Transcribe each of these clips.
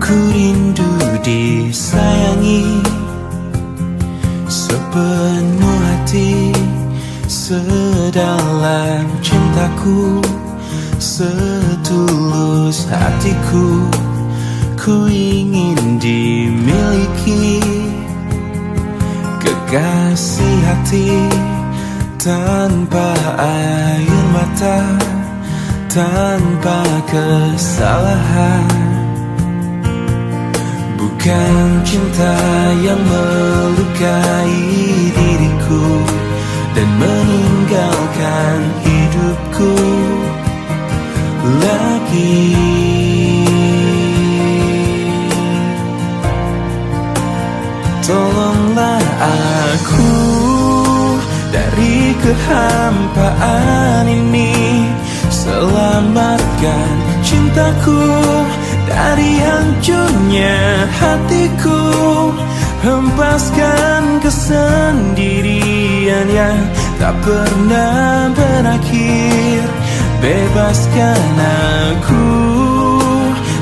Ku rindu disayangi sepenuh hati, sedalam cintaku, setulus hatiku. Ku ingin dimiliki kekasih hati, tanpa air mata, tanpa kesalahan. Bukan cinta yang melukai diriku dan meninggalkan hidupku lagi. Tolonglah aku dari kehampaan ini, selamatkan cintaku dari hancurnya hatiku. Hempaskan kesendirian yang tak pernah berakhir. Bebaskan aku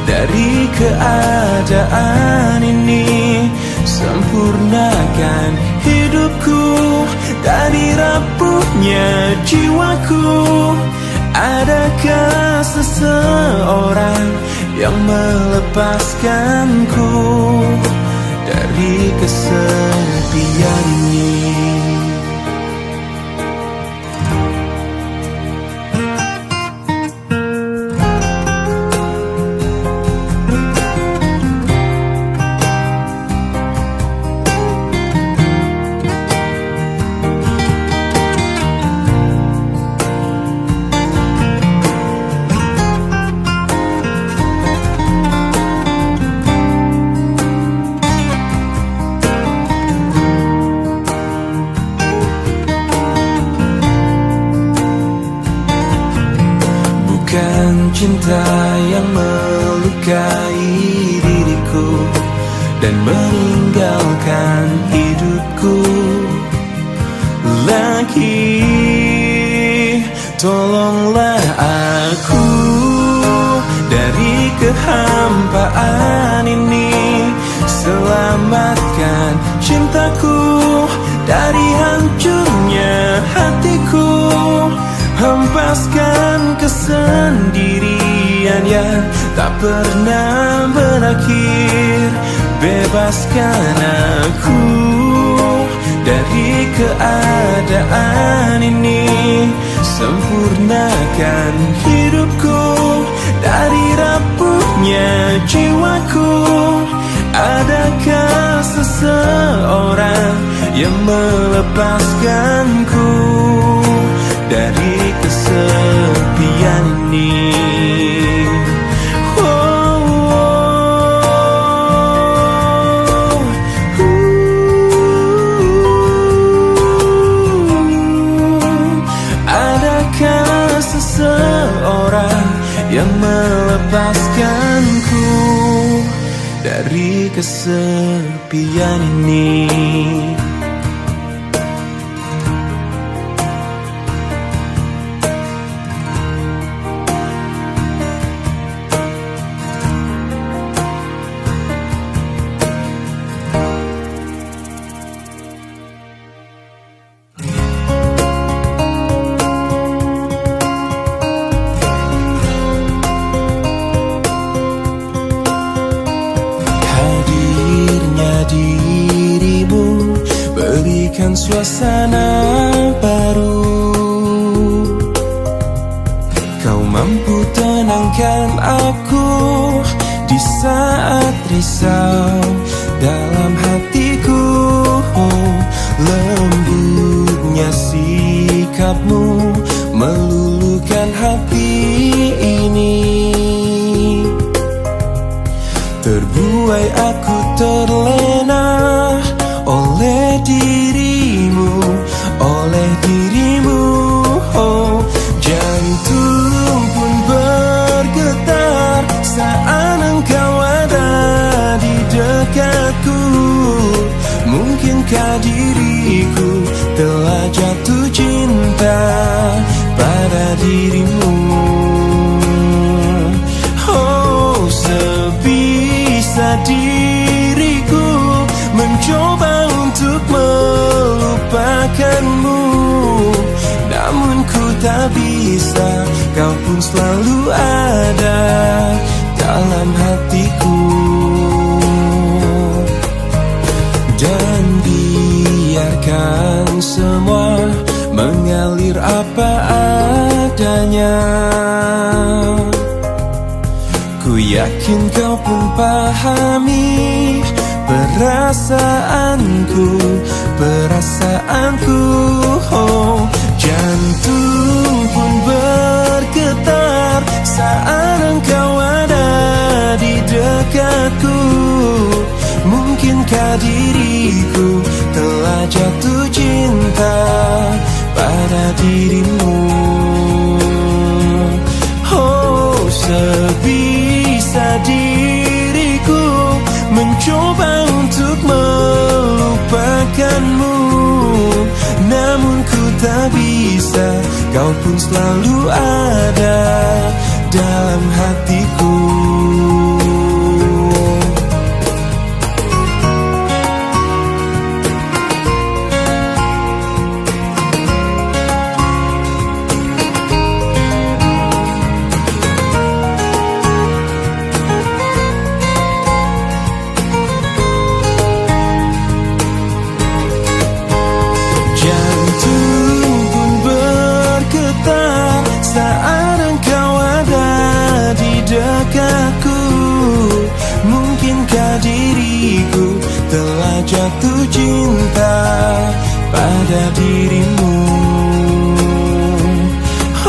dari keadaan ini, sempurnakan hidupku dari rapuhnya jiwaku. Adakah seseorang yang melepaskanku dari kesepian ini? Bukan cinta yang melukai diriku dan meninggalkan hidupku lagi. Tolonglah aku dari kehampaan ini, selamatkan cintaku dari hancurnya hatiku. Hempaskan kesendirian yang tak pernah berakhir. Bebaskan aku dari keadaan ini, sempurnakan hidupku dari rapuhnya jiwaku. Adakah seseorang yang melepaskanku dari kesepian ini? Adakah seseorang yang melepaskanku dari kesepian ini? Dirimu berikan suasana baru. Kau mampu tenangkan aku di saat risau dalam hatiku. Lembutnya sikapmu meluluhkan hati ini. Terbuai aku terlena oleh dirimu, oleh dirimu. Oh, jantung pun bergetar saat engkau ada di dekatku. Mungkinkah diriku telah jatuh cinta pada dirimu? Oh, sebisa bisa, kau pun selalu ada dalam hatiku. Dan biarkan semua mengalir apa adanya. Ku yakin kau pun pahami perasaanku, perasaanku. Oh, jantung pun bergetar saat engkau ada di dekatku. Mungkinkah diriku telah jatuh cinta pada dirimu? Oh, sebisa diriku mencoba untuk melupakanmu, namun ku tak bisa, kau pun selalu ada dalam hatiku. Saat engkau ada di dekatku, mungkinkah diriku telah jatuh cinta pada dirimu?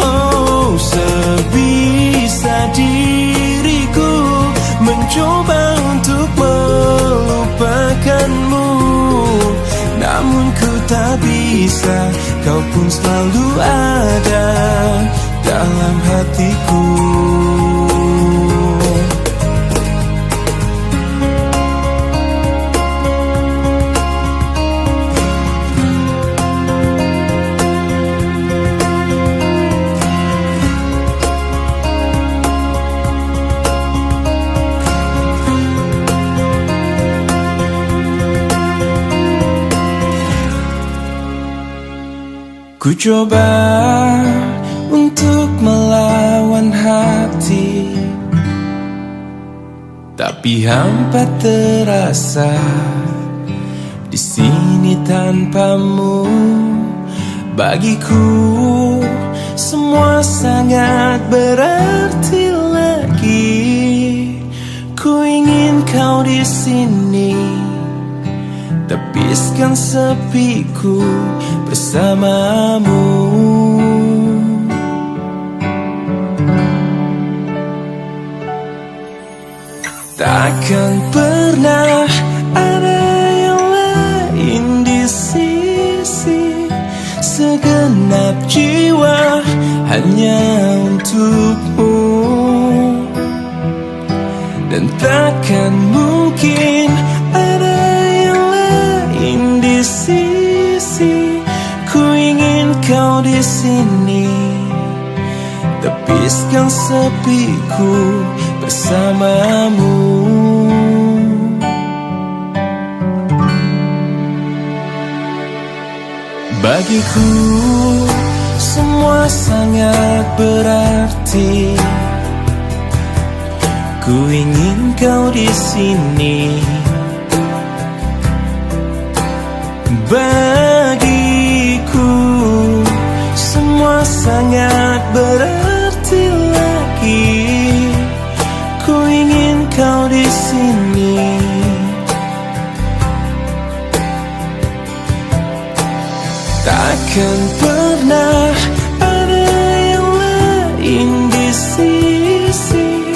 Oh, sebisa diriku mencoba untuk melupakanmu, namun ku tak bisa, kau pun selalu ada dalam hatiku. Ku coba untuk melawan hati, tapi hampa terasa di sini tanpamu. Bagiku semua sangat berarti lagi. Ku ingin kau di sini, tepiskan sepiku bersamamu. Takkan pernah ada yang lain di sisi, segenap jiwa hanya untukmu. Dan takkan mungkin ada yang lain di sisi. Ku ingin kau di sini, tepiskan sepiku bersamamu. Bagiku semua sangat berarti. Ku ingin kau di sini. Bagiku semua sangat berarti lagi. Ku ingin kau di sini. Takkan pernah ada yang lain di sisi,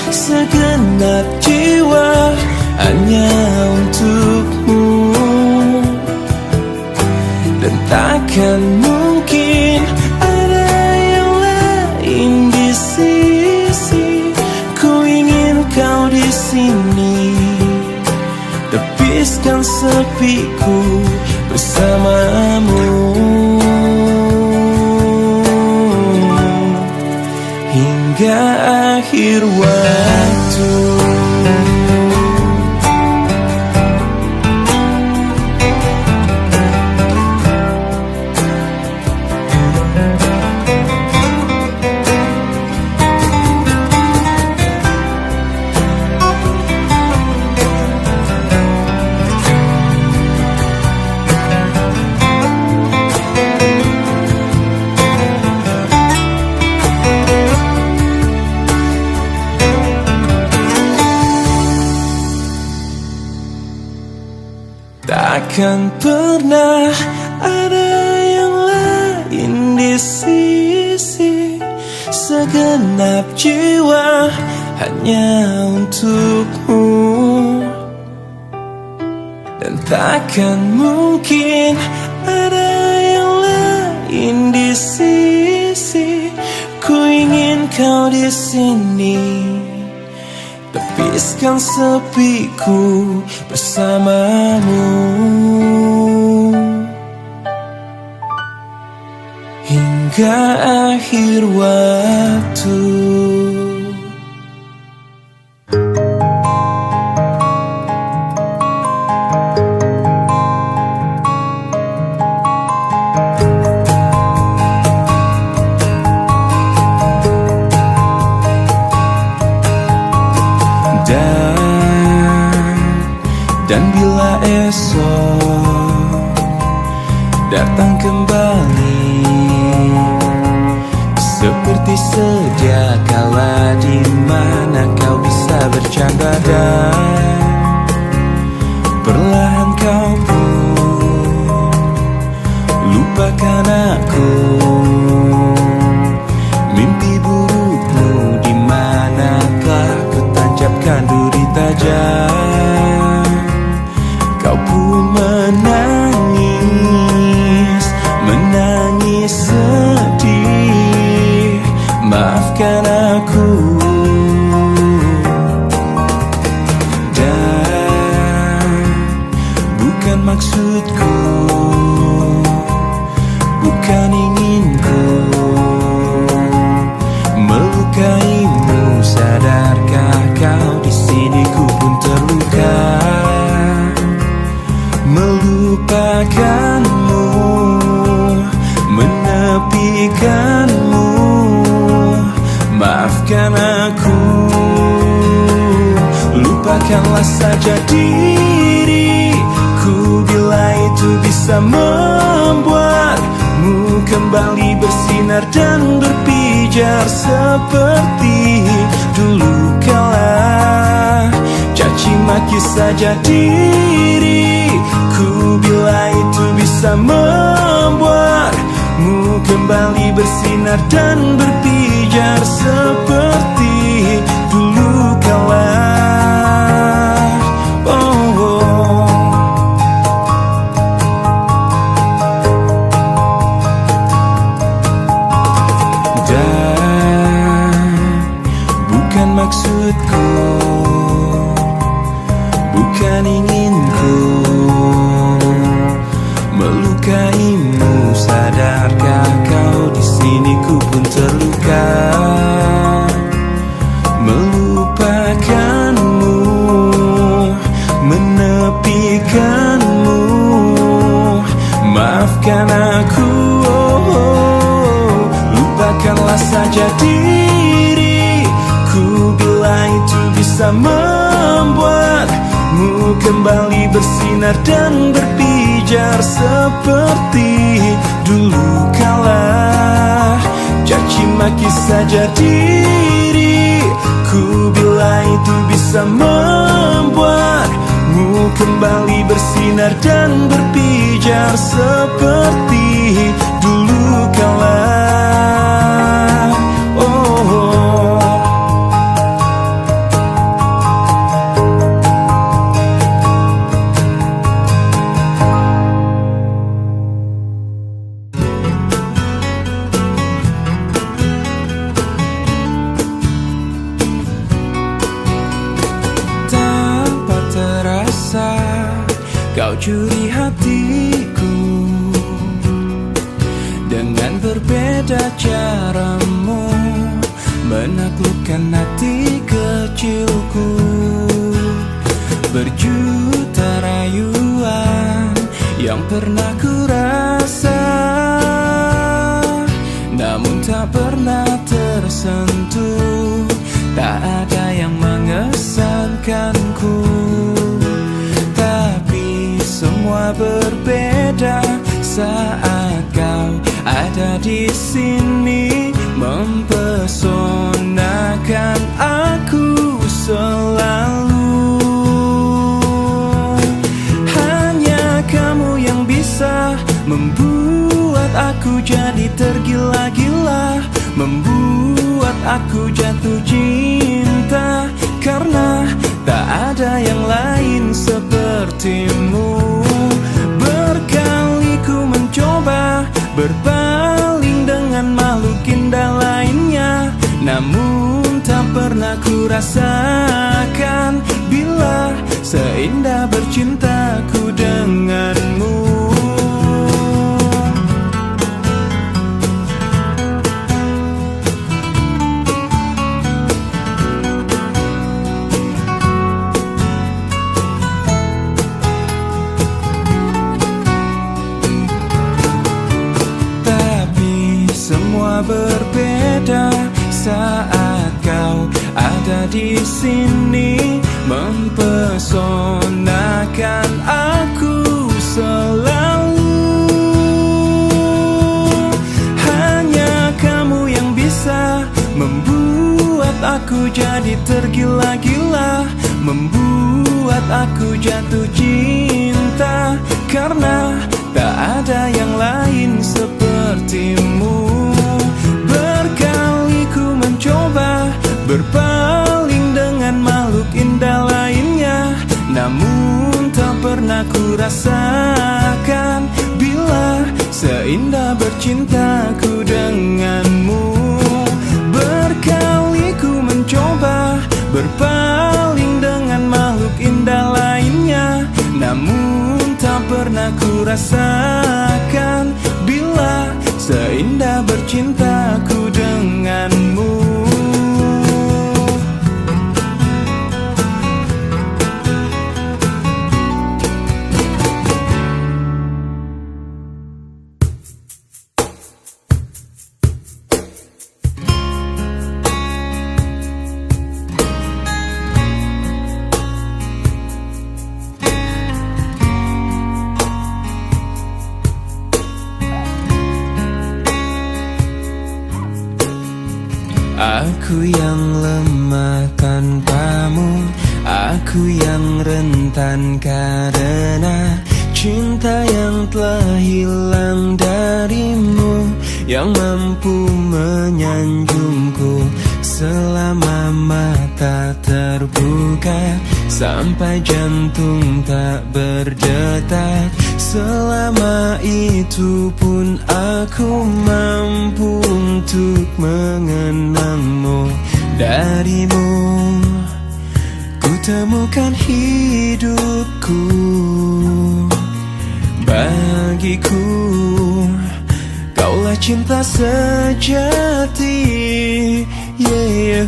segenap jiwa hanya untukmu. Dan takkan mungkin ada yang lain di sisi. Ku ingin kau di sini, tepiskan sepiku bersamamu hingga akhir waktu. takkan pernah ada yang lain di sisi. Segenap jiwa hanya untukmu, dan takkan mungkin ada yang lain di sisi. Ku ingin kau di sini, tepiskan sepiku bersamamu hingga akhir waktu. Dan bila esok datang kembali seperti sedia kala, di mana kau bisa bercanda dan perlahan kau pun lupakan aku. Mimpi burukmu di manakah ku tancapkan duri tajam. Kau pun menangis, menangis sedih. Maafkan aku, dan bukan maksudku, bukan inginku melukaimu. Sadarkah kau di sini ku pun terluka, melupakanmu, menepikanmu. Maafkan aku, lupakanlah saja diriku bila itu bisa membuatmu kembali bersinar dan berpijar seperti dulu kala. Caci maki saja diriku bila itu bisa membuatmu kembali bersinar dan berpijar seperti dulu kala. Dan bukan maksudku, bukan inginku melukaimu. Sadarkah kau di sini ku pun terluka, melupakanmu, menepikanmu. Maafkan aku, lupakanlah saja diriku bila itu bisa membuatmu kembali bersinar dan berpijar seperti dulu kala. Caci maki saja diriku bila itu bisa membuatmu kembali bersinar dan berpijar seperti dulu kala. Kau curi hatiku dengan berbeda caramu menaklukkan hati kecilku. Berjuta rayuan yang pernah ku rasa, namun tak pernah tersentuh. Tak ada yang mengesankanku, semua berbeda saat kau ada di sini, mempesonakan aku selalu. Hanya aku jadi tergila-gila, membuat aku jatuh cinta. Karena tak ada yang lain sepertimu. Berkali ku mencoba berpaling dengan makhluk indah lainnya, namun tak pernah ku rasakan bila seindah bercintaku denganmu. Semua berbeda saat kau ada di sini, mempesonakan aku selalu. Hanya kamu yang bisa membuat aku jadi tergila-gila, membuat aku jatuh cinta. Karena tak ada yang lain sepertimu. Berkali ku mencoba berpaling dengan makhluk indah lainnya, namun tak pernah ku rasakan bila seindah bercintaku denganmu. Berkali ku mencoba berpaling dengan makhluk indah lainnya, namun tak pernah ku rasakan bila seindah bercintaku denganmu. Aku yang lemah tanpamu, aku yang rentan karena cinta yang telah hilang darimu, yang mampu menyanjungku selama mata terbuka, sampai jantung tak berdetak. Selama itu pun aku mampu untuk mengenangmu. Darimu ku temukan hidupku. Bagiku kaulah cinta sejati. Yeah,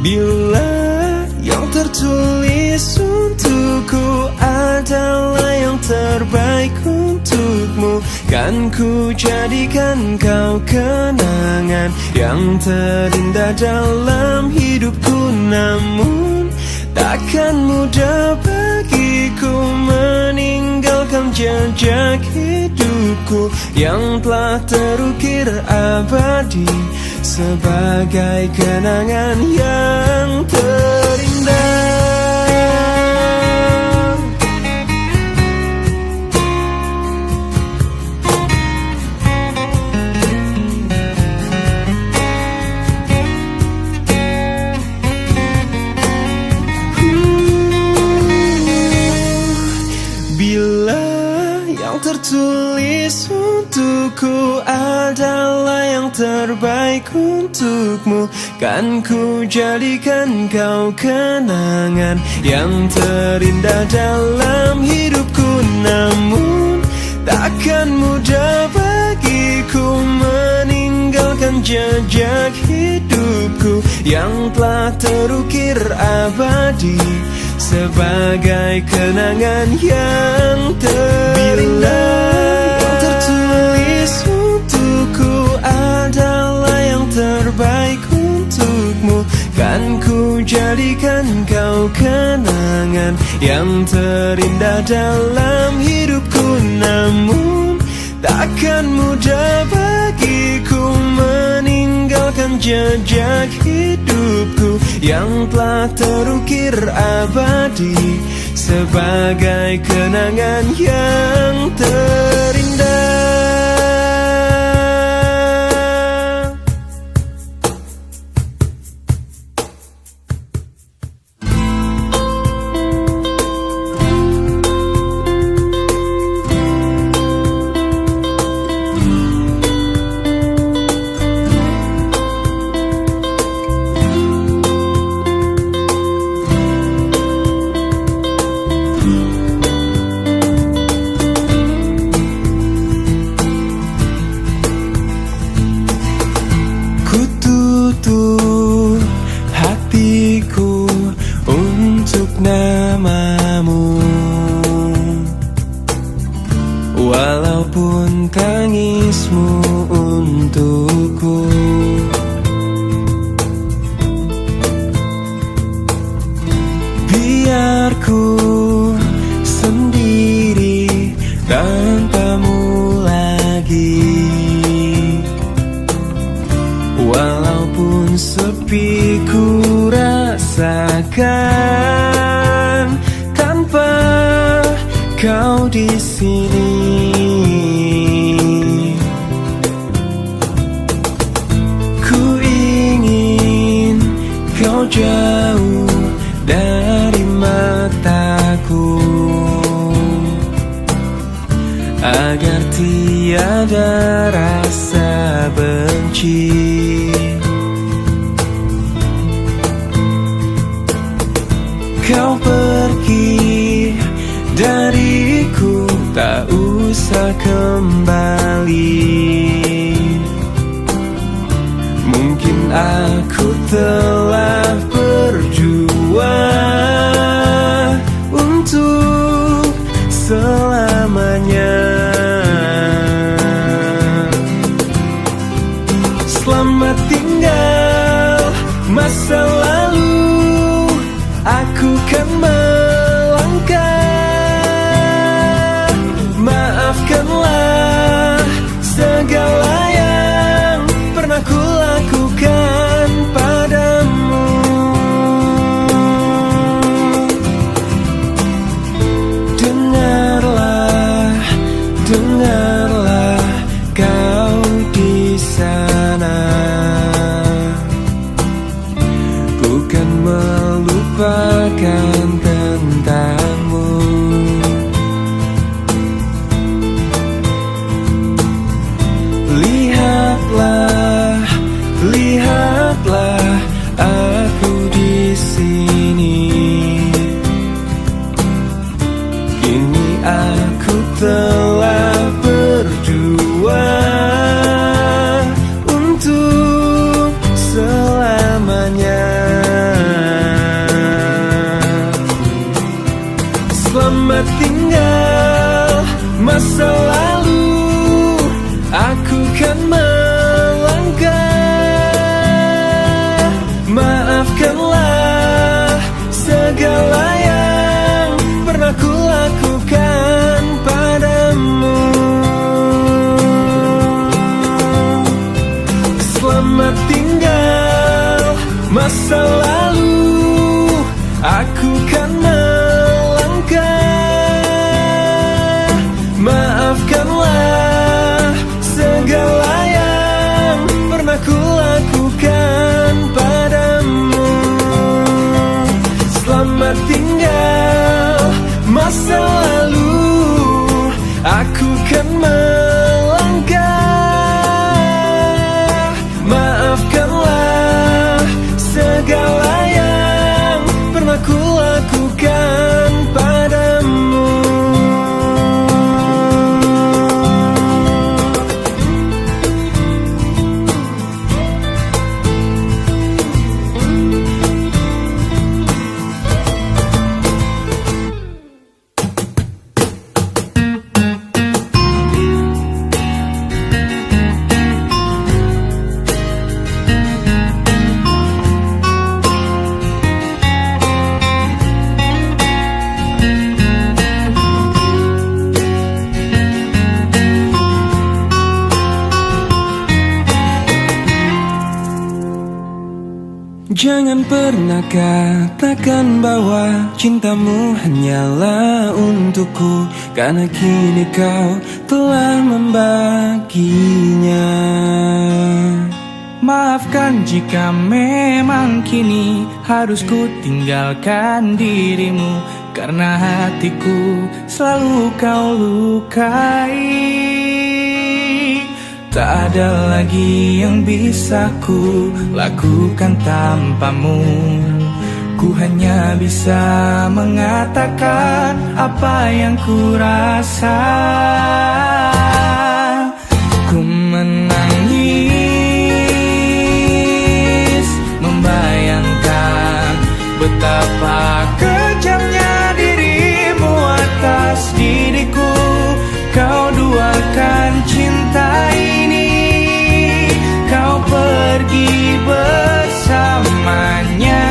bila yang tertulis untukku adalah yang terbaik untukmu, kan ku jadikan kau kenangan yang terindah dalam hidupku. Namun takkan mudah bagiku meninggalkan jejak hidupku yang telah terukir abadi sebagai kenangan yang terindah. Bila yang tertulis untukku adalah yang terbaik untukmu, kan ku jadikan kau kenangan yang terindah dalam hidupku. Namun takkan mudah bagiku meninggalkan jejak hidupku yang telah terukir abadi sebagai kenangan yang terindah. Yang tertulis untukku adalah yang terbaik untukmu, kan ku jadikan kau kenangan yang terindah dalam hidupku. Namun Takkan mudah bagiku meninggalkan jejak hidupku yang telah terukir abadi sebagai kenangan yang terindah. Kututup hatiku untuk namamu, walaupun tangismu untukku. Biar ku sendiri tanpamu lagi, walaupun sepi ku rasakan tanpa kau di sini. Ku ingin kau jauh dari mataku, agar tiada rasa benci. Kau pergi dariku, tak usah kembali. Mungkin aku telah berjuang untuk selamanya. Selamat tinggal masa lalu, aku kan melangkah. Maafkanlah segala yang pernah ku lakukan padamu. Dengarlah, dengarlah kau di sana, bukan melupakan tentangmu. Lihatlah, lihatlah aku di sini. Kini aku telah berjuang untuk selamanya. Selamat tinggal masa lalu, aku kan melangkah. Maafkanlah segala yang pernah ku lakukan padamu. Selamat tinggal masa lalu, aku kan melangkah. Maafkanlah segala yang pernah ku lakukan padamu. Selamat tinggal masa lalu, aku kan melangkah. Maafkanlah segala yang pernah ku lakukan padamu. Jangan pernah katakan bahwa cintamu hanyalah untukku, karena kini kau telah membaginya. Maafkan jika memang kini harus ku tinggalkan dirimu, karena hatiku selalu kau lukai. Tak ada lagi yang bisa ku lakukan tanpamu. Ku hanya bisa mengatakan apa yang ku rasa. Ku menangis, membayangkan betapa kejamnya dirimu atas diriku. Kau duakan cinta ini, kau pergi bersamanya.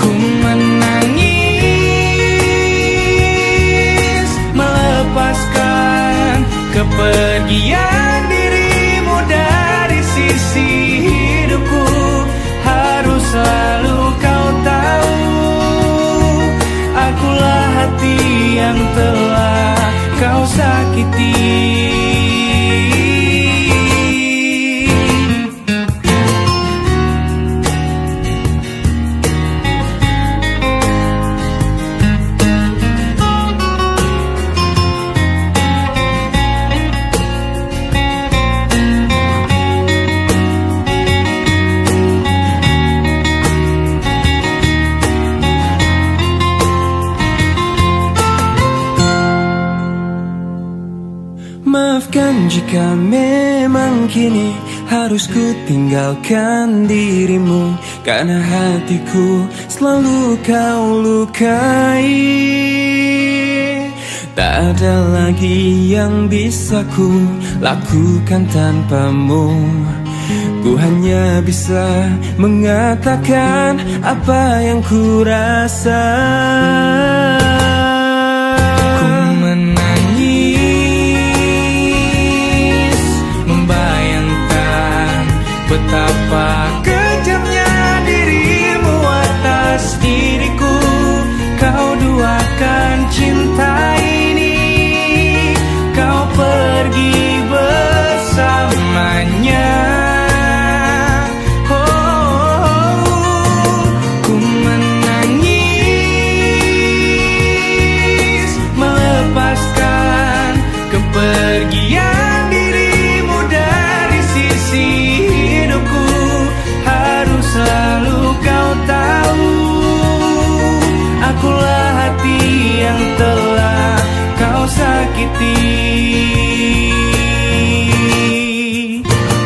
Ku menangis, melepaskan kepergian dirimu dari sisi hidupku. Harus selalu kau tahu, akulah hati yang telah kau sakiti. Maafkan jika memang kini harus ku tinggalkan dirimu, karena hatiku selalu kau lukai. Tak ada lagi yang bisa ku lakukan tanpamu. Ku hanya bisa mengatakan apa yang ku rasa. Betapa kejamnya dirimu atas diriku. Kau duakan cinta ini, kau pergi bersamanya. Ku menangis, melepaskan kepergian dirimu dari sisi. Harus selalu kau tahu, akulah hati yang telah kau sakiti.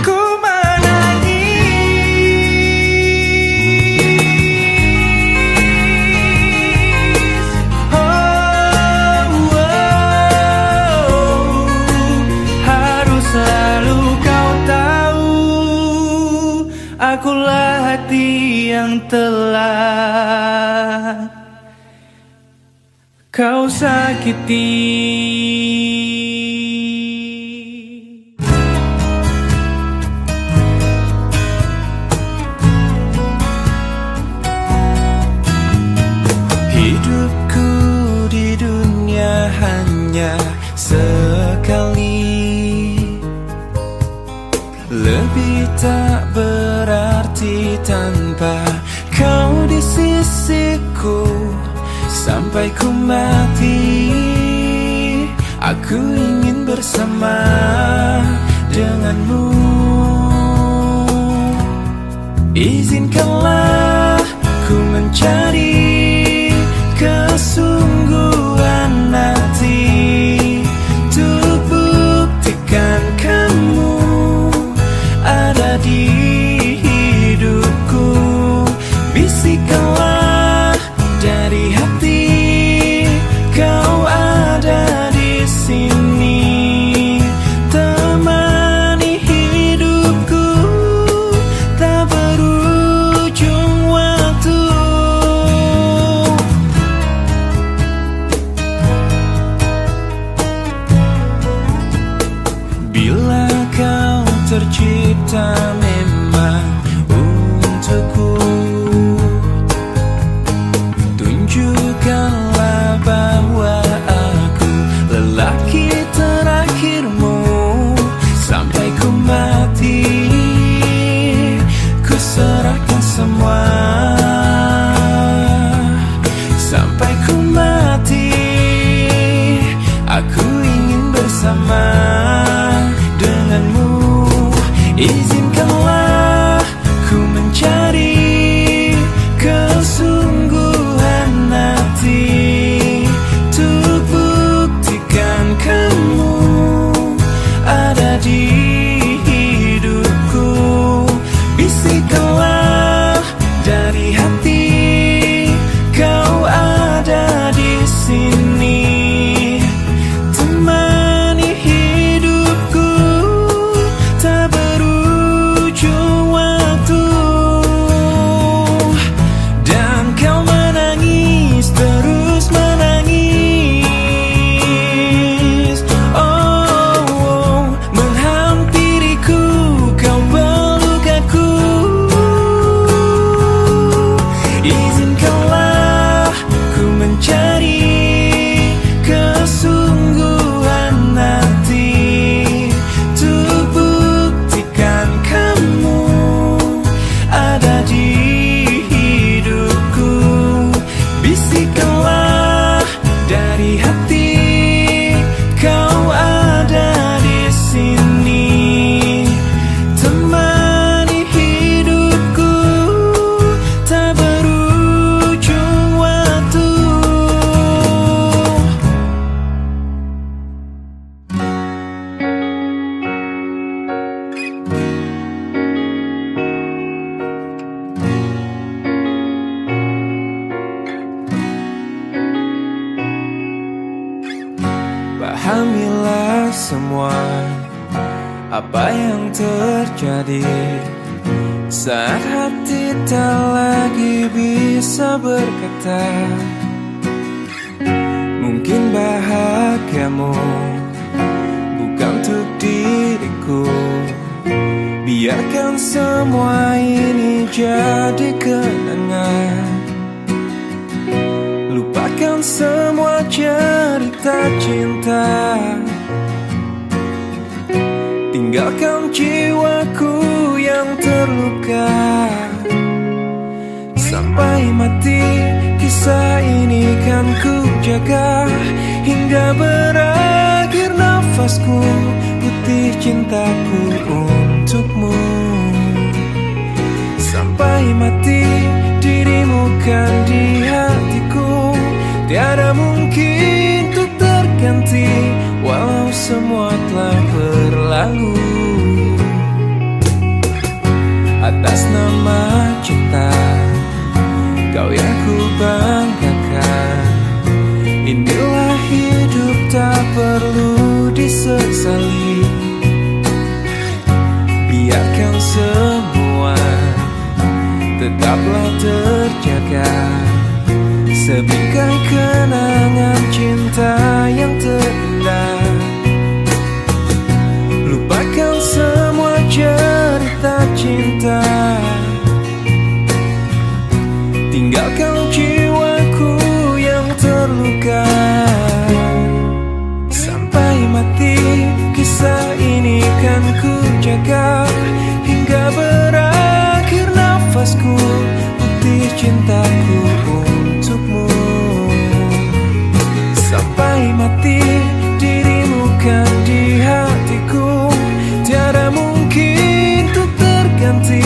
Ku menangis, harus selalu kau tahu, akulah hati yang telah kau sakiti. Hidupku di dunia hanya sekali, lebih tak berarti tanpa kau di sisiku. Sampai ku mati, aku ingin bersama denganmu. Izinkanlah ku mencari kesungguhan hati, untuk buktikan kamu ada di hidupku. Bisikanlah dari hati, kau ada di sini, temani hidupku tak berujung waktu. semua apa yang terjadi saat hati tak lagi bisa berkata. Mungkin bahagiamu bukan untuk diriku. Biarkan semua ini jadi kenangan. Lupakan semua cerita cinta. Tinggalkan jiwaku yang terluka. Sampai mati kisah ini kan ku jaga. Hingga berakhir nafasku, putih cintaku untukmu. Sampai mati dirimu kan di hatiku. Tiada mungkin untuk terganti, walau semua telah berlalu. Atas nama cinta, kau yang ku banggakan. Inilah hidup tak perlu disesali. Biarkan semua tetaplah terjaga. Sebingkai kenangan cinta yang terindah. Lupakan semua cerita cinta. Tinggalkan jiwaku yang terluka. Sampai mati kisah ini kan ku jaga. Hingga berakhir nafasku, putih cintaku untukmu. Sampai mati dirimu kan di hatiku. Tiada mungkin untuk terganti,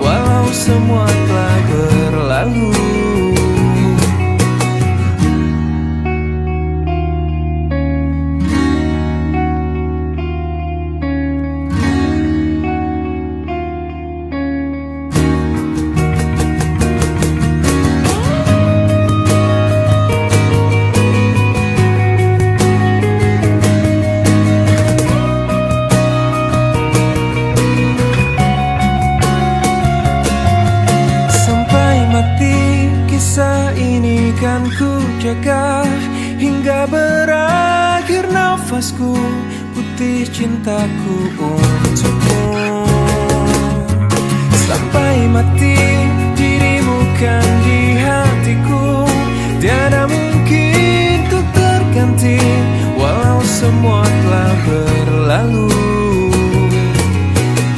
walau semua telah berlalu. Kisah ini kan ku jaga. Hingga berakhir nafasku, putih cintaku untukmu. Sampai mati dirimu kan di hatiku. Tiada mungkin untuk terganti, walau semua telah berlalu.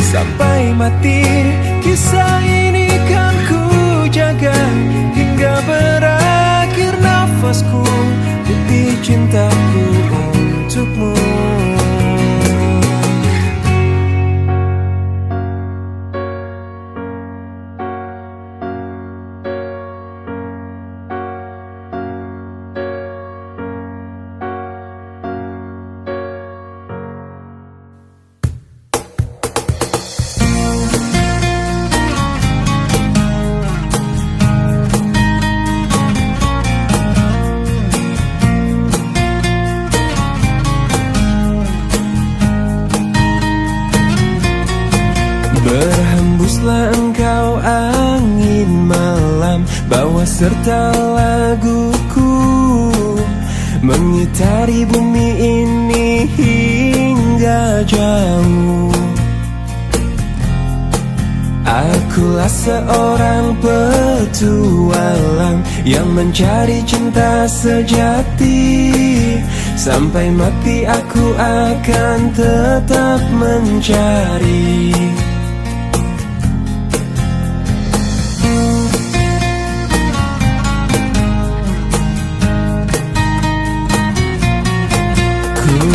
Sampai mati kisah ini kan ku jaga. Hingga berakhir nafasku, putih cintaku untukmu. Berhembuslah engkau angin malam, bawa serta laguku, mengitari bumi ini hingga jauh. Akulah seorang petualang yang mencari cinta sejati. Sampai mati aku akan tetap mencari.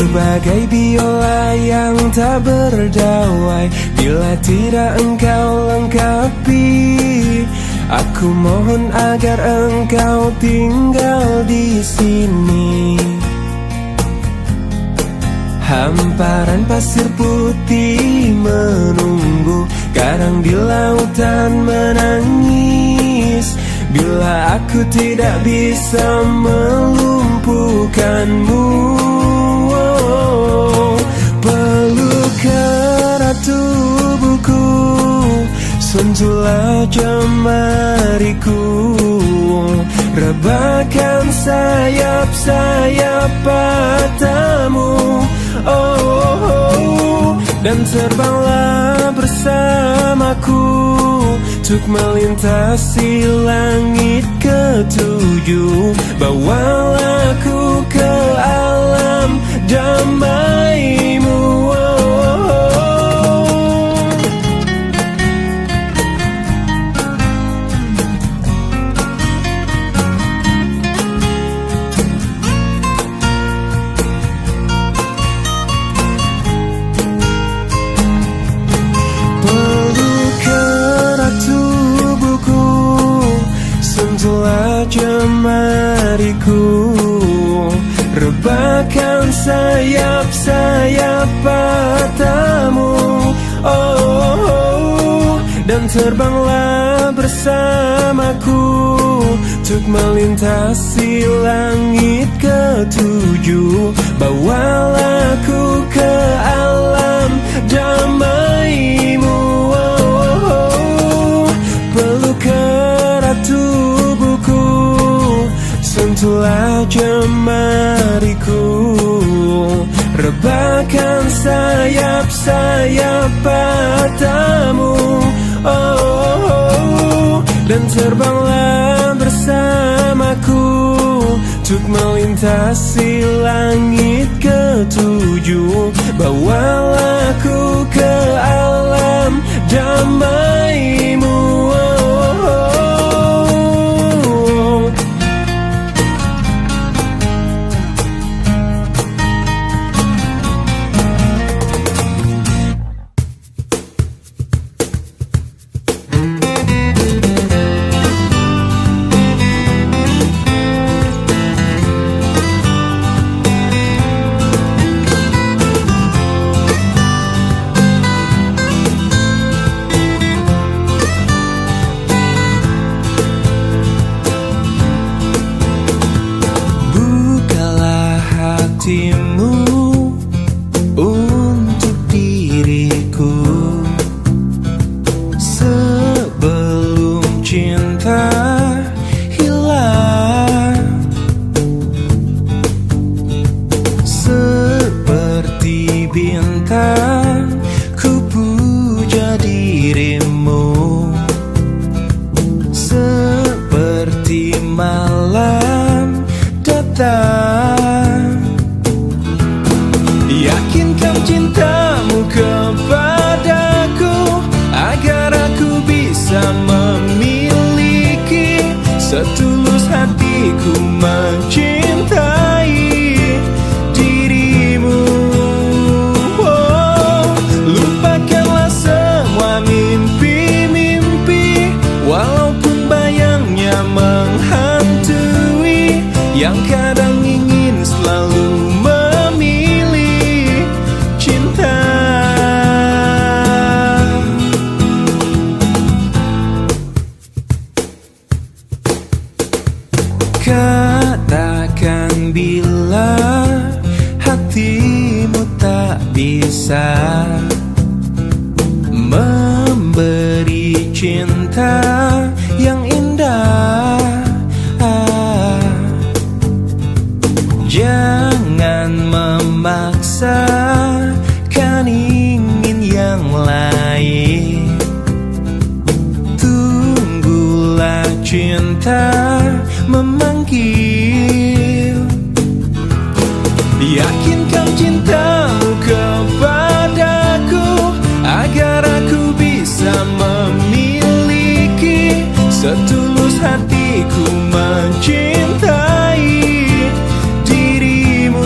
Bagai biola yang tak berdawai, bila tidak engkau lengkapi. Aku mohon agar engkau tinggal di sini. Hamparan pasir putih menunggu, kadang di lautan menangis. Bila aku tidak bisa melumpuhkanmu, erat tubuhku, sentuhlah jemariku, rebahkan sayap-sayap matamu, dan terbanglah bersamaku untuk melintasi langit ketujuh. Bawalah aku ke alam damaimu. Sentuhlah jemariku, rebahkan sayap-sayap matamu, dan terbanglah bersamaku untuk melintasi langit ketujuh. Bawalah aku ke alam damaimu, peluk erat tubuhku, sentuhlah jemariku, rebahkan sayap-sayap matamu, dan terbanglah bersamaku untuk melintasi langit ketujuh. Bawalah aku ke alam damaimu. Hatimu untuk diriku, sebelum cinta hilang. Seperti bintang ku puja dirimu, seperti malam datang. Yakinkan cintamu kepadaku, agar aku bisa memiliki setulus hatiku mencintai dirimu. Lupakanlah semua mimpi-mimpi, walaupun bayangnya menghantui, yang kadang ingin selalu katakan bila hatimu tak bisa memberi cinta yang indah. Jangan memaksakan ingin yang lain, tunggulah cinta memanggil. Yakinkan cintamu kepadaku, agar aku bisa memiliki setulus hatiku mencintai dirimu.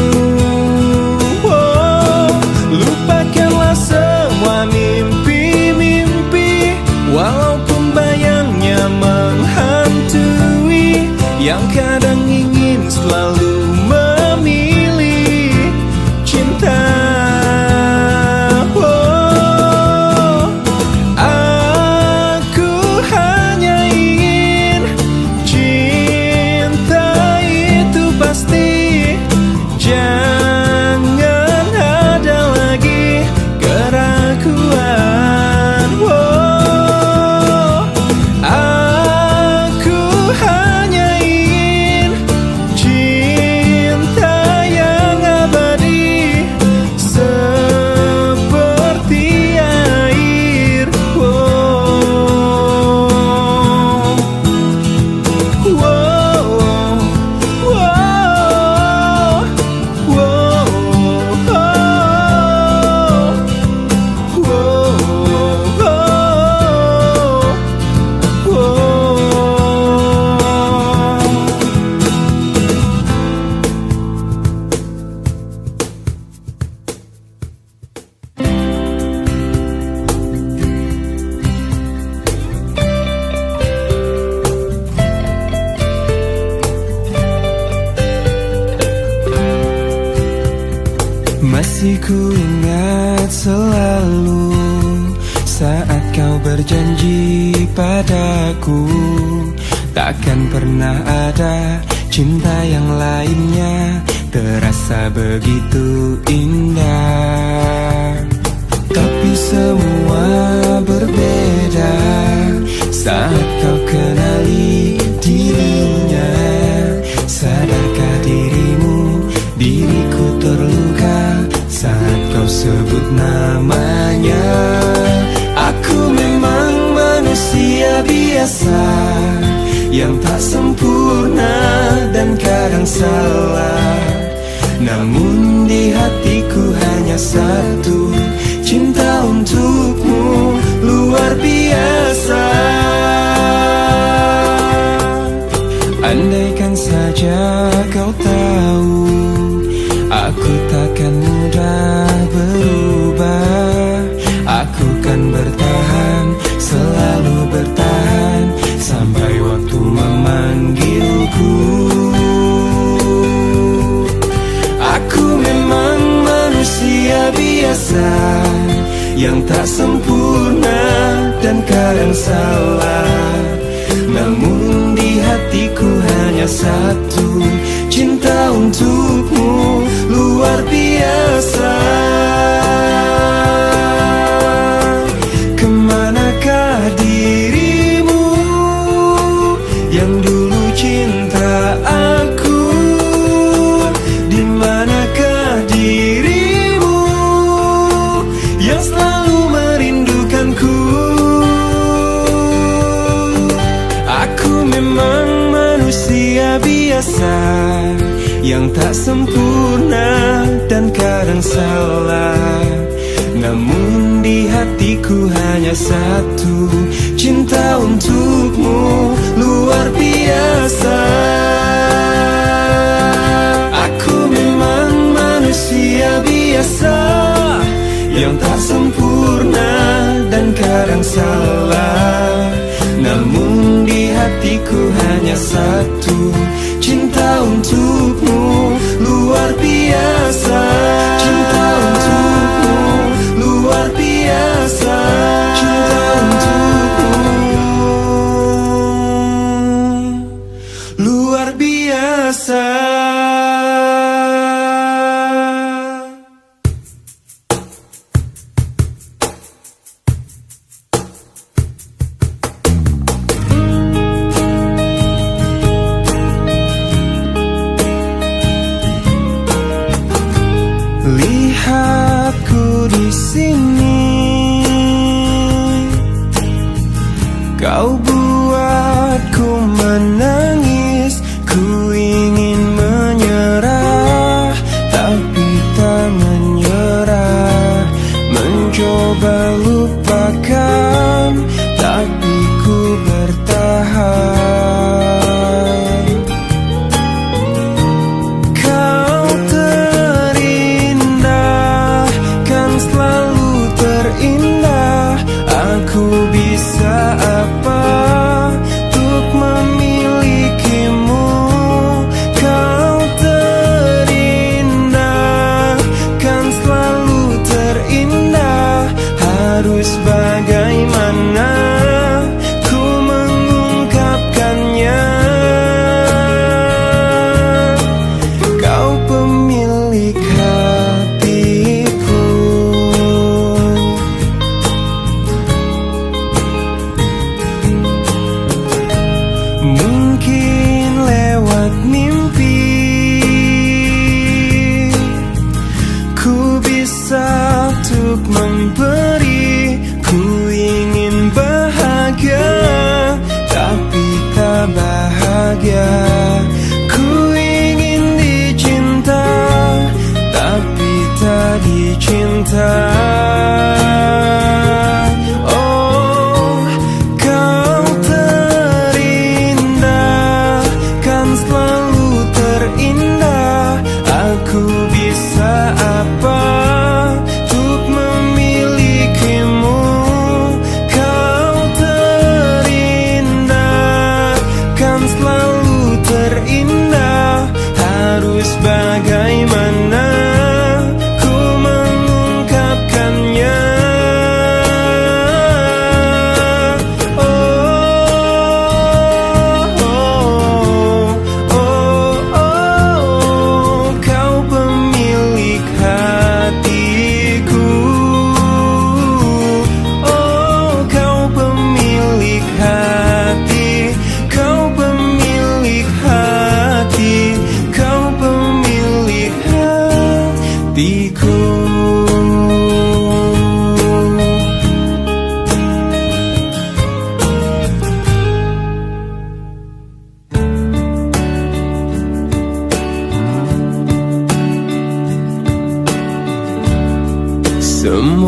Lupakanlah semua mimpi-mimpi, walaupun bayangnya menghantui, yang kadang ingin selalu memilih cinta. Masih ku ingat selalu saat kau berjanji padaku, takkan pernah ada cinta yang lainnya terasa begitu indah. Tapi semua berbeda saat kau kenali dirinya. Sadarkah dirimu, diriku terluka saat kau sebut namanya. Aku memang manusia biasa yang tak sempurna dan kadang salah. Namun di hatiku hanya satu, cinta untukmu luar biasa. Andaikan saja kau tahu, aku takkan mudah berubah. Aku kan bertahan, selalu bertahan sampai waktu memanggilku. Aku memang manusia biasa yang tak sempurna dan kadang salah. Namun di hatiku hanya satu, cinta untukmu luar biasa. Kemanakah dirimu yang dulu cinta aku? Dimanakah dirimu yang selalu merindukanku? Aku memang manusia biasa yang tak sempurna dan kadang salah. Namun di hatiku hanya satu, cinta untukmu luar biasa. Aku memang manusia biasa yang tak sempurna dan kadang salah. Namun di hatiku hanya satu, cinta untukmu luar biasa. Cinta untukmu luar biasa. Cinta untukmu luar biasa. Lihatku di sini, kau buatku menangis. Ku ingin menyerah, tapi tak menyerah. Mencoba lupakan, tapi ku bertahan. Kau terindah, kan selalu terindah. Aku bisa apa untuk memilikimu? Kau terindah, kan selalu terindah. Harus bagaimana ku mengungkapkannya? Kau pemilik hatiku. Mungkin lewat mimpi ku bisa untuk memberi. Ku ingin bahagia, tapi tak bahagia. Ku ingin dicinta, tapi tak dicinta. Oh, kau terindah,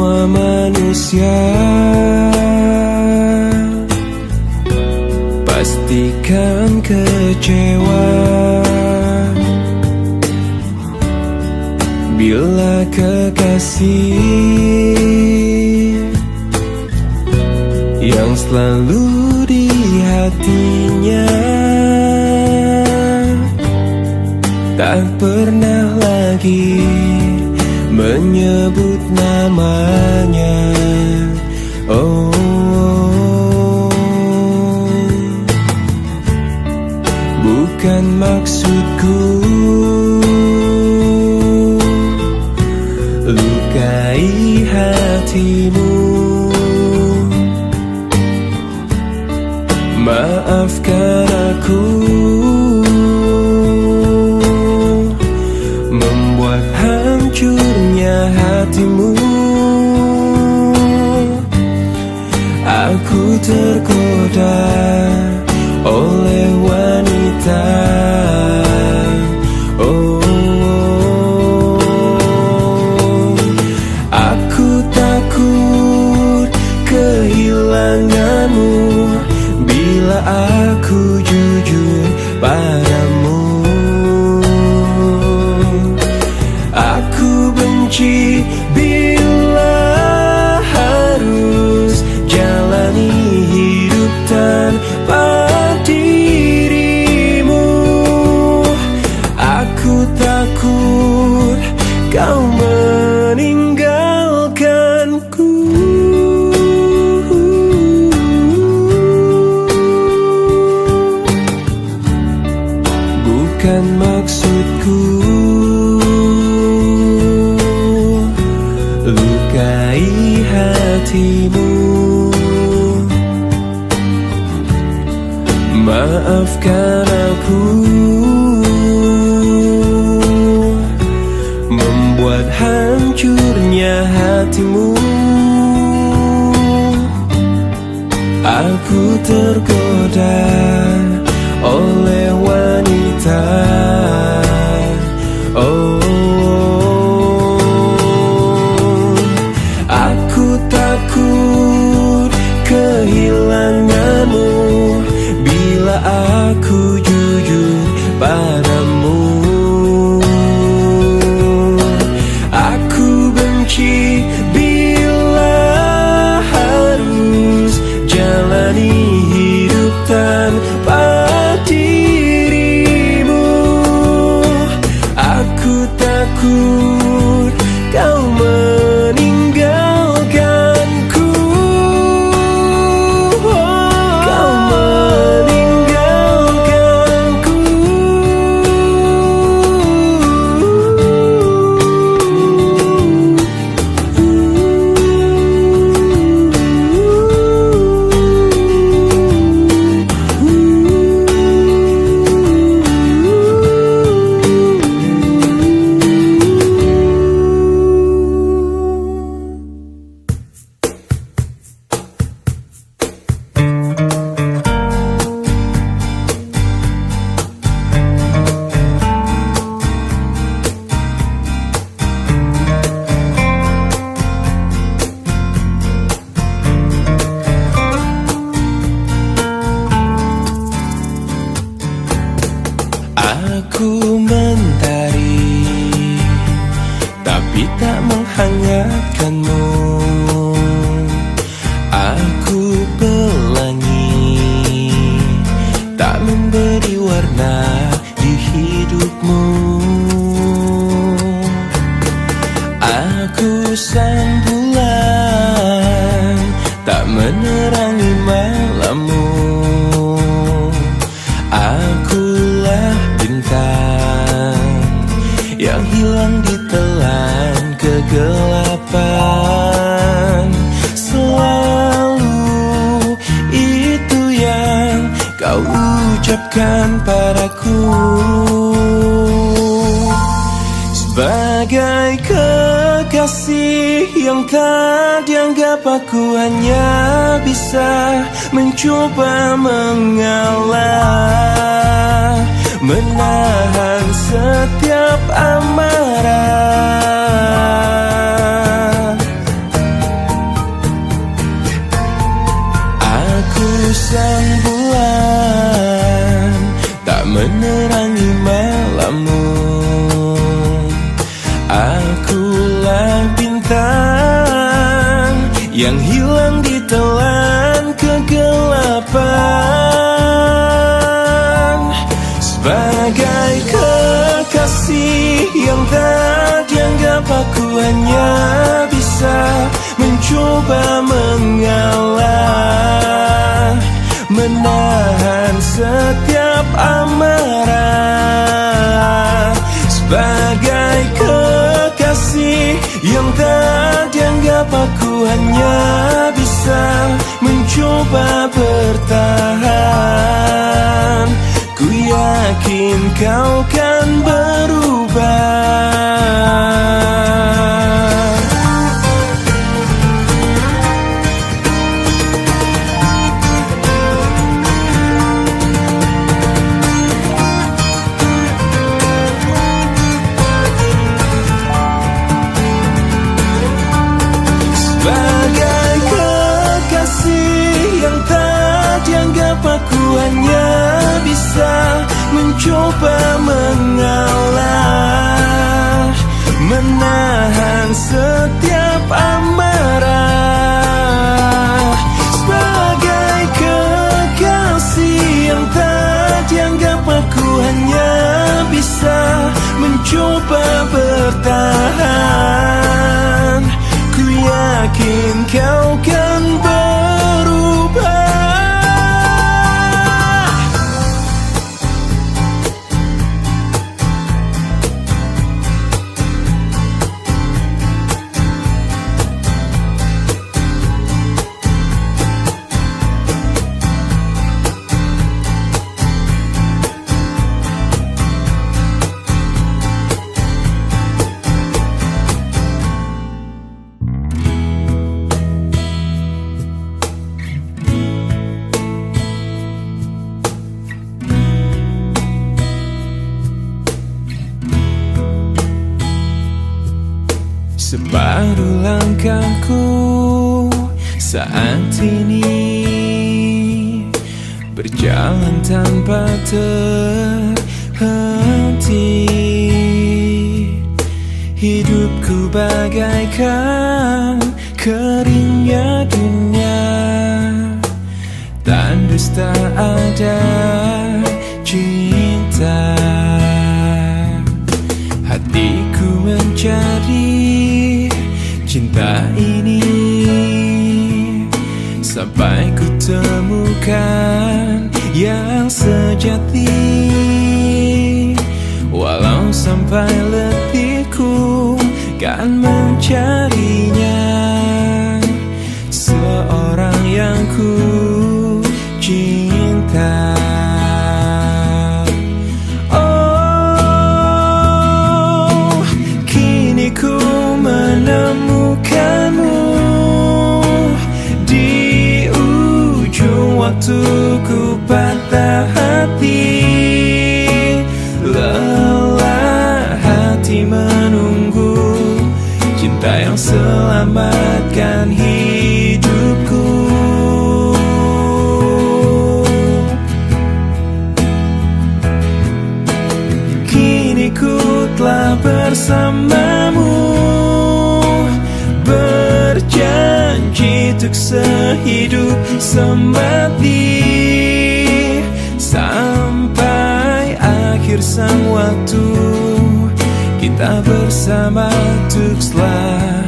semua manusia pastikan kecewa bila kekasih yang selalu di hatinya tak pernah lagi menyebut namanya. Oh, bukan maksudku lukai hatimu. Maafkan aku membuat hancurnya hatimu. Aku tergoda oleh wanita. Oh, aku takut kehilanganmu bila aku jujur padamu. Aku benci bila harus jalani hidup tanpa dirimu. Aku takut kau meninggalkanku. Bukan maksudku lukai hatimu. Maafkan aku membuat hancurnya hatimu. Aku tergoda oleh wanita. Oh, aku takut kehilanganmu bila aku jujur padamu. Aku benci bila harus jalani hidup tanpa dirimu. Aku takut kau meninggalkanku. Kau meninggalkanku. Aku mentari tapi tak menghangatkanmu. Aku pelangi tak memberi warna di hidupmu. Aku sang bulan tak menerangi malammu. Akulah bintang yang hilang ditelan kegelapan. Selalu itu yang kau ucapkan padaku. Sebagai kekasih yang tak dianggap, aku hanya bisa mencoba mengalah, menahan setiap amarah. yang hilang ditelan kegelapan. Sebagai kekasih yang tak dianggap, aku hanya bisa mencoba mengalah, menahan setiap amarah. Sebagai kekasih yang tak dianggap, aku hanya bisa mencoba bertahan. Ku yakin kau kan berubah. Sebagai kekasih yang tak dianggap, aku hanya bisa mencoba mengalah, menahan setiap amarah. Sebagai kekasih yang tak dianggap, aku hanya bisa mencoba bertahan. Ku yakin kau kan berubah. Separuh langkahku saat ini berjalan tanpa terhenti. Hidupku bagaikan keringnya dunia, tandus tak ada cinta. Hatiku mencari cinta ini sampai ku temukan yang sejati. Walau sampai letihku kan mencarinya, seorang yang ku cinta. Oh, kini ku menemukanmu di ujung waktu ku patah hati. Lelah hati menunggu cinta yang selamatkan hidupku. Kini ku telah bersamamu, berjanji untuk sehidup semati, sampai akhir sang waktu kita bersama untuk selamanya.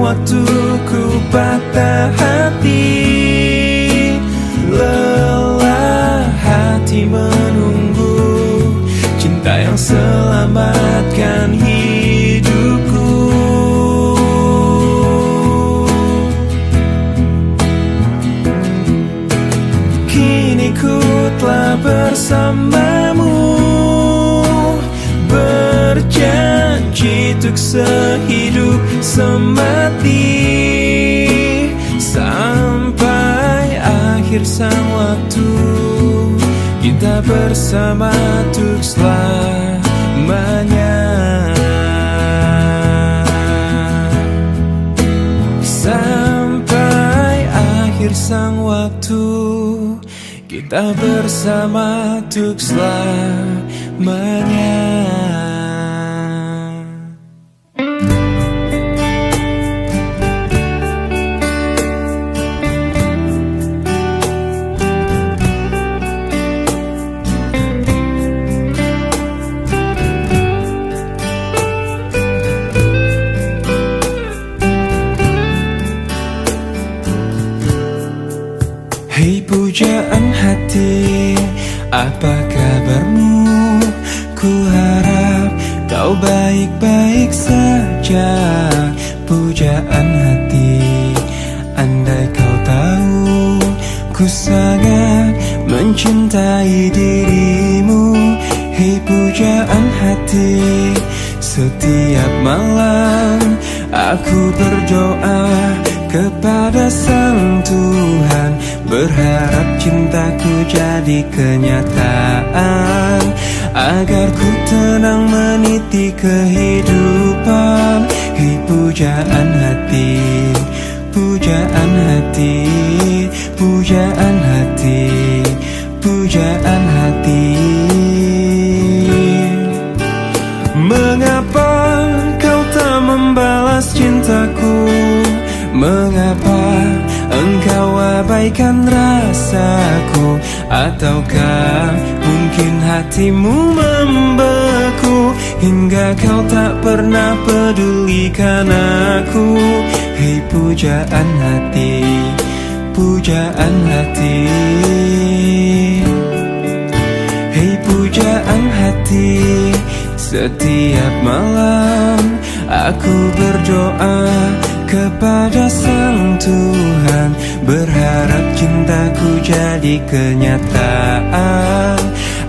Waktu ku patah hati, lelah hati menunggu cinta yang selamatkan hidupku. Kini ku telah bersamamu, berjanji janji untuk sehidup semati, sampai akhir sang waktu kita bersama untuk selamanya. Sampai akhir sang waktu kita bersama untuk selamanya. Hei pujaan hati, apa kabarmu? Ku harap kau baik-baik saja. Pujaan hati, andai kau tahu ku sangat mencintai dirimu. Hei pujaan hati, setiap malam aku berdoa kepada Sang Tuhan, berharap cintaku jadi kenyataan, agar ku tenang meniti kehidupan. Hei pujaan hati, pujaan hati, pujaan hati, pujaan hati. Mengapa kau tak membalas cintaku? Mengapa engkau abaikan rasaku? Ataukah mungkin hatimu membeku hingga kau tak pernah pedulikan aku? Hei pujaan hati, pujaan hati. Hei pujaan hati, setiap malam aku berdoa kepada Sang Tuhan, berharap cintaku jadi kenyataan,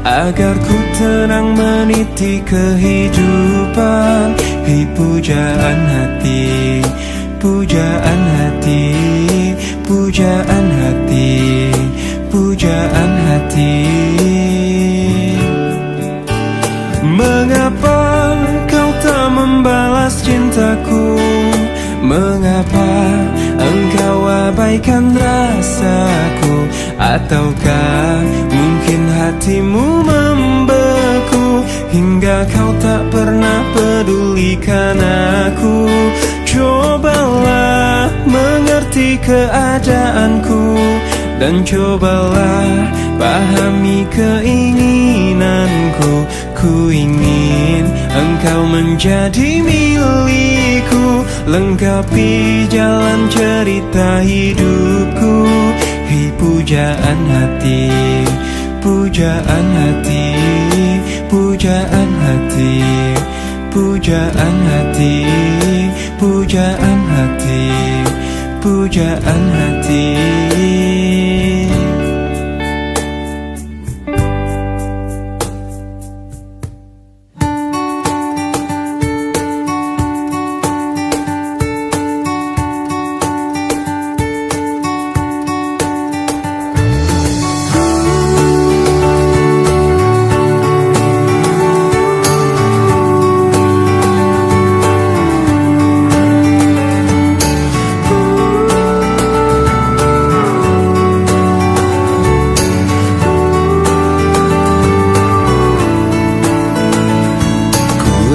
agar ku tenang meniti kehidupan. Hei pujaan hati, pujaan hati, pujaan hati, pujaan hati. Mengapa kau tak membalas cintaku? Mengapa engkau abaikan rasaku? Ataukah mungkin hatimu membeku hingga kau tak pernah pedulikan aku? Cobalah mengerti keadaanku, dan cobalah pahami keinginanku. Ku ingin engkau menjadi milikku, lengkapi jalan cerita hidupku. Hei pujaan hati, pujaan hati, pujaan hati, pujaan hati, pujaan hati, pujaan hati.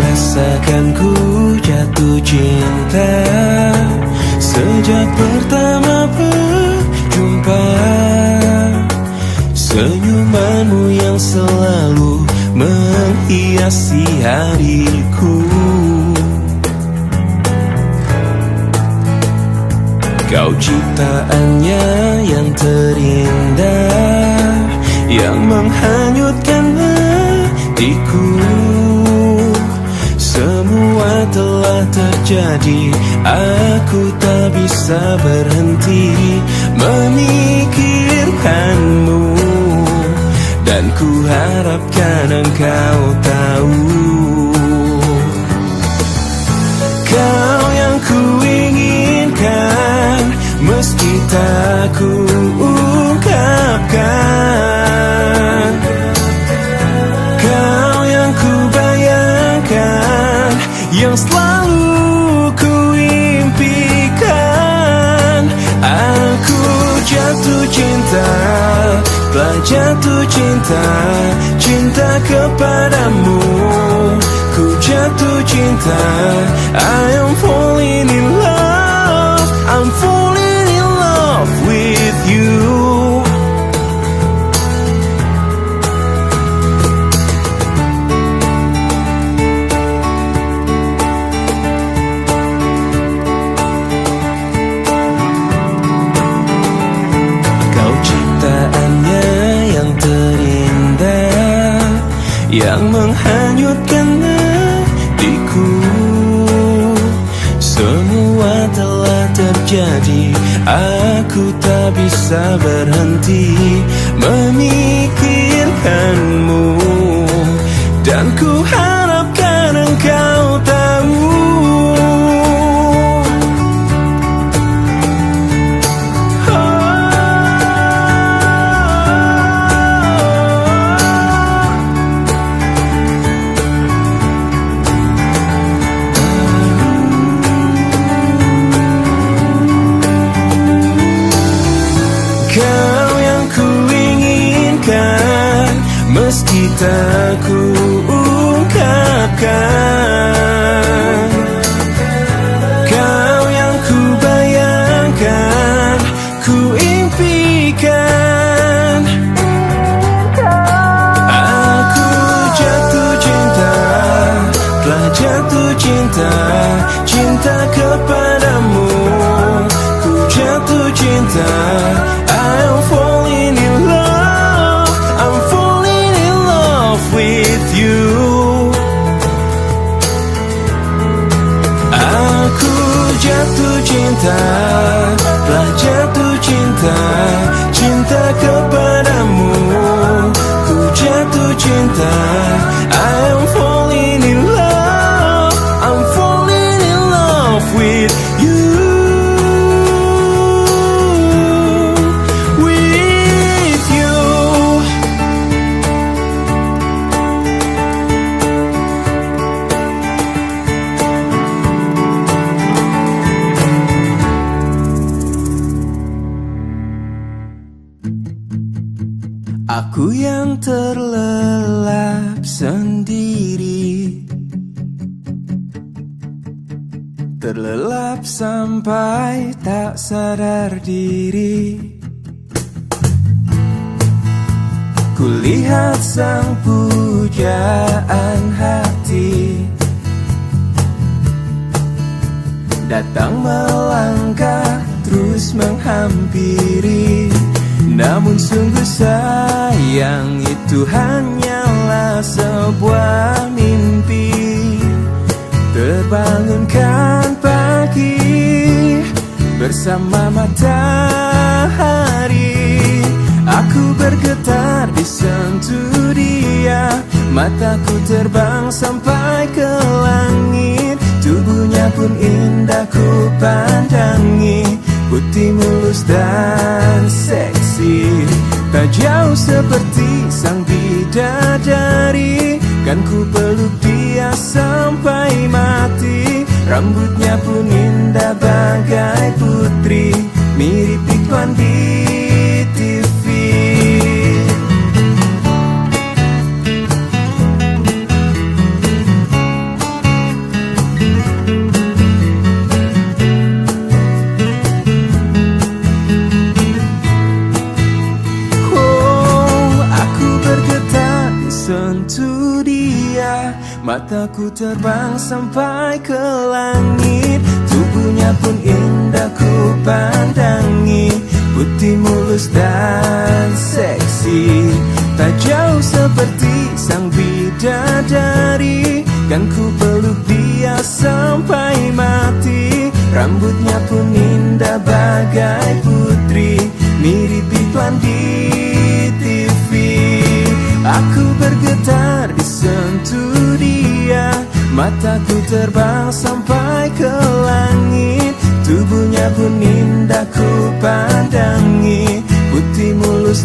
Rasakan ku jatuh cinta sejak pertama berjumpa. Senyumanmu yang selalu menghiasi hariku. Kau ciptaannya yang terindah, yang menghanyutkan hatiku. Semua telah terjadi, aku tak bisa berhenti memikirkanmu, dan ku harapkan engkau tahu. meski tak ku ungkapkan. Kau yang ku bayangkan, yang selalu ku impikan. Aku jatuh cinta, telah jatuh cinta, cinta kepadamu. Ku jatuh cinta, I am falling in love, I'm falling in love with you. Kau ciptaannya yang terindah, yang menghanyutkan hatiku. Semua telah terjadi, aku tak bisa berhenti memikirkanmu. Dan ku harapkan engkau tahu, kau yang ku inginkan, meski tak ku ungkapkan. Kau yang ku bayangkan, ku impikan. Aku jatuh cinta, telah jatuh cinta, cinta kepadamu. Ku jatuh cinta, I'm falling in love, I'm falling in love with you. Aku jatuh cinta, telah jatuh cinta, cinta kepadamu. Ku jatuh cinta, I'm falling in love, I'm falling in love with you. Aku yang terlelap sendiri, terlelap sampai tak sadar diri. Kulihat sang pujaan hati datang melangkah terus menghampiri. Namun sungguh sayang, itu hanyalah sebuah mimpi. Terbangunkan pagi bersama matahari. Aku bergetar disentuh dia, mataku terbang sampai ke langit. Tubuhnya pun indah ku pandangi, putih mulus dan seksi, tak jauh seperti sang bidadari. Kan ku peluk dia sampai mati. Rambutnya pun indah bagai putri, mirip iklan di TV. Sentuh dia, mataku terbang sampai ke langit. Tubuhnya pun indah ku pandangi, putih mulus dan seksi, tak jauh seperti sang bidadari. Kan ku peluk dia sampai mati. Rambutnya pun indah bagai putri, mirip iklan di TV. Aku bergetar disentuh dia, mataku terbang sampai ke langit. Tubuhnya pun indah ku pandangi, putih mulus